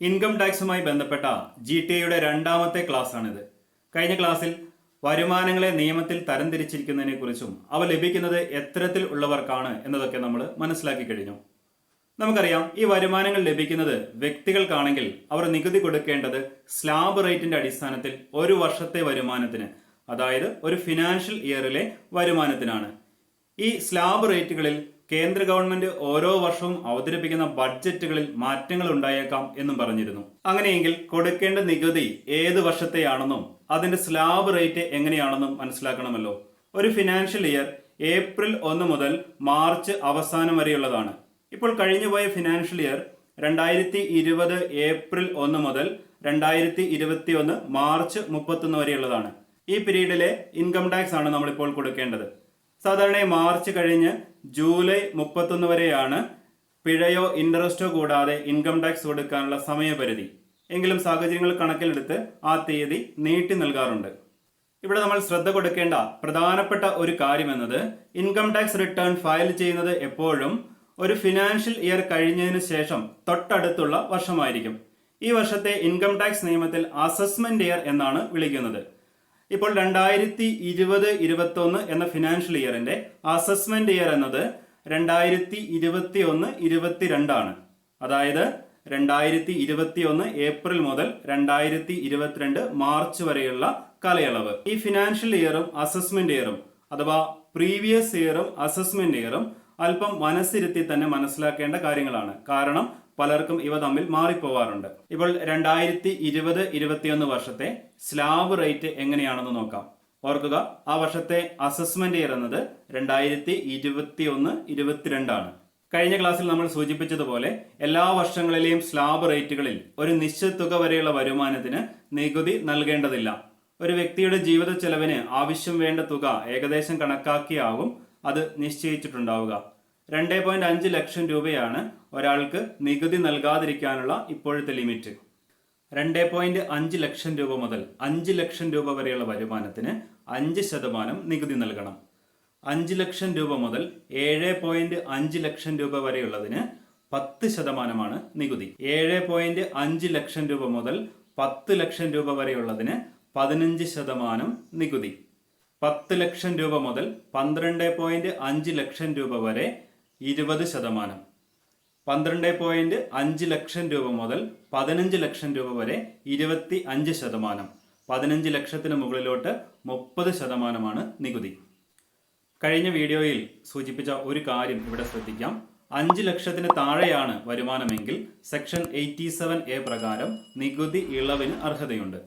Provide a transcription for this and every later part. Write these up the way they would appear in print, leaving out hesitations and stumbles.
Income ടാക്സുമായി ബന്ധപ്പെട്ട GTA രണ്ടാമത്തെ ക്ലാസ്സാണിത്. കഴിഞ്ഞ ക്ലാസ്സിൽ വരുമാനങ്ങളെ നിയമത്തിൽ തരംതിരിച്ചിരിക്കുന്നതിനെ കുറിച്ചും അവ ലഭിക്കുന്നത് എത്തരത്തിൽ ഉള്ളവർക്കാണ് എന്നതൊക്കെ നമ്മൾ മനസ്സിലാക്കി കഴിഞ്ഞു. നമുക്കറിയാം, ഈ വരുമാനങ്ങൾ ലഭിക്കുന്നത് വ്യക്തികൾക്കാണെങ്കിൽ അവർ നികുതി കൊടുക്കേണ്ടത് സ്ലാബ് റേറ്റിന്റെ അടിസ്ഥാനത്തിൽ ഒരു വർഷത്തെ വരുമാനത്തിന്, അതായത് ഒരു ഫിനാൻഷ്യൽ ഇയറിലെ വരുമാനത്തിനാണ്. ഈ സ്ലാബ് റേറ്റുകളിൽ കേന്ദ്ര ഗവൺമെന്റ് ഓരോ വർഷവും അവതരിപ്പിക്കുന്ന ബഡ്ജറ്റുകളിൽ മാറ്റങ്ങൾ ഉണ്ടായേക്കാം എന്നും പറഞ്ഞിരുന്നു. അങ്ങനെയെങ്കിൽ കൊടുക്കേണ്ട നികുതി ഏത് വർഷത്തെയാണെന്നും അതിന്റെ സ്ലാബ് റേറ്റ് എങ്ങനെയാണെന്നും മനസ്സിലാക്കണമല്ലോ. ഒരു ഫിനാൻഷ്യൽ ഇയർ ഏപ്രിൽ 1 മുതൽ മാർച്ച് അവസാനം വരെയുള്ളതാണ്. ഇപ്പോൾ കഴിഞ്ഞുപോയ ഫിനാൻഷ്യൽ ഇയർ 2020 ഏപ്രിൽ 1 മുതൽ 2021 മാർച്ച് 31 വരെയുള്ളതാണ്. ഈ പീരീഡിലെ ഇൻകം ടാക്സ് ആണ് നമ്മളിപ്പോൾ കൊടുക്കേണ്ടത്. സാധാരണ മാർച്ച് കഴിഞ്ഞ് ജൂലൈ 31 വരെയാണ് പിഴയോ ഇൻട്രസ്റ്റോ കൂടാതെ ഇൻകം ടാക്സ് കൊടുക്കാനുള്ള സമയപരിധി. എങ്കിലും സാഹചര്യങ്ങൾ കണക്കിലെടുത്ത് ആ തീയതി നീട്ടി നൽകാറുണ്ട്. ഇവിടെ നമ്മൾ ശ്രദ്ധ കൊടുക്കേണ്ട പ്രധാനപ്പെട്ട ഒരു കാര്യം എന്നത് ഇൻകം ടാക്സ് റിട്ടേൺ ഫയൽ ചെയ്യുന്നത് എപ്പോഴും ഒരു ഫിനാൻഷ്യൽ ഇയർ കഴിഞ്ഞതിന് ശേഷം തൊട്ടടുത്തുള്ള വർഷമായിരിക്കും. ഈ വർഷത്തെ ഇൻകം ടാക്സ് നിയമത്തിൽ അസസ്മെന്റ് ഇയർ എന്നാണ് വിളിക്കുന്നത്. ഇപ്പോൾ 2020-21 എന്ന ഫിനാൻഷ്യൽ ഇയറിന്റെ അസസ്മെന്റ് ഇയർ എന്നത് 2021-22 ആണ്. അതായത് 2021 ഏപ്രിൽ മുതൽ 2022 മാർച്ച് വരെയുള്ള കാലയളവ്. ഈ ഫിനാൻഷ്യൽ ഇയറും അസസ്മെന്റ് ഇയറും അഥവാ പ്രീവിയസ് ഇയറും അസസ്മെന്റ് ഇയറും അല്പം മനസ്സിരുത്തി തന്നെ മനസ്സിലാക്കേണ്ട കാര്യങ്ങളാണ്. കാരണം പലർക്കും ഇവ തമ്മിൽ മാറിപ്പോവാറുണ്ട്. ഇപ്പോൾ 2020-21 വർഷത്തെ സ്ലാബ് റേറ്റ് എങ്ങനെയാണെന്ന് നോക്കാം. ഓർക്കുക, ആ വർഷത്തെ അസസ്മെന്റ് ഇയർ എന്നത് 2021-22 ആണ്. കഴിഞ്ഞ ക്ലാസ്സിൽ നമ്മൾ സൂചിപ്പിച്ചതുപോലെ എല്ലാ വർഷങ്ങളിലെയും സ്ലാബ് റേറ്റുകളിൽ ഒരു നിശ്ചിത തുക വരെയുള്ള വരുമാനത്തിന് നികുതി നൽകേണ്ടതില്ല. ഒരു വ്യക്തിയുടെ ജീവിത ചെലവിന് ആവശ്യം വേണ്ട തുക ഏകദേശം കണക്കാക്കിയാവും അത് നിശ്ചയിച്ചിട്ടുണ്ടാവുക. 2.5 ലക്ഷം രൂപയാണ് ഒരാൾക്ക് നികുതി നൽകാതിരിക്കാനുള്ള ഇപ്പോഴത്തെ ലിമിറ്റ്. 2.5 ലക്ഷം രൂപ മുതൽ 5 ലക്ഷം രൂപ വരെയുള്ള വരുമാനത്തിന് 5% നികുതി നൽകണം. 5 ലക്ഷം രൂപ മുതൽ 7.5 ലക്ഷം രൂപ വരെയുള്ളതിന് 10% നികുതി. 7.5 ലക്ഷം രൂപ മുതൽ 10 ലക്ഷം രൂപ വരെയുള്ളതിന് 15% നികുതി. 10 ലക്ഷം രൂപ മുതൽ 12.5 ലക്ഷം രൂപ വരെ 20%. 12.5 ലക്ഷം രൂപ മുതൽ 15 ലക്ഷം രൂപ വരെ 25%. 15 ലക്ഷത്തിന് മുകളിലോട്ട് 30% നികുതി. കഴിഞ്ഞ വീഡിയോയിൽ സൂചിപ്പിച്ച ഒരു കാര്യം ഇവിടെ ശ്രദ്ധിക്കാം. 5 ലക്ഷത്തിന് താഴെയാണ് വരുമാനമെങ്കിൽ സെക്ഷൻ 87A പ്രകാരം നികുതി ഇളവിന് അർഹതയുണ്ട്.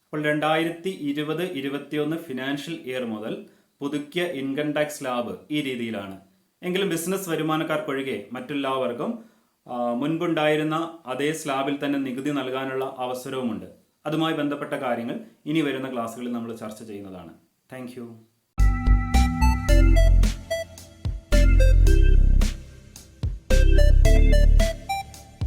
അപ്പോൾ 2020-21 ഫിനാൻഷ്യൽ ഇയർ മുതൽ പുതുക്കിയ ഇൻകം ടാക്സ് സ്ലാബ് ഈ രീതിയിലാണ്. എങ്കിലും ബിസിനസ് വരുമാനക്കാർക്കൊഴികെ മറ്റെല്ലാവർക്കും മുൻപുണ്ടായിരുന്ന അതേ സ്ലാബിൽ തന്നെ നികുതി നൽകാനുള്ള അവസരവുമുണ്ട്. അതുമായി ബന്ധപ്പെട്ട കാര്യങ്ങൾ ഇനി വരുന്ന ക്ലാസ്സുകളിൽ നമ്മൾ ചർച്ച ചെയ്യുന്നതാണ്. Thank you.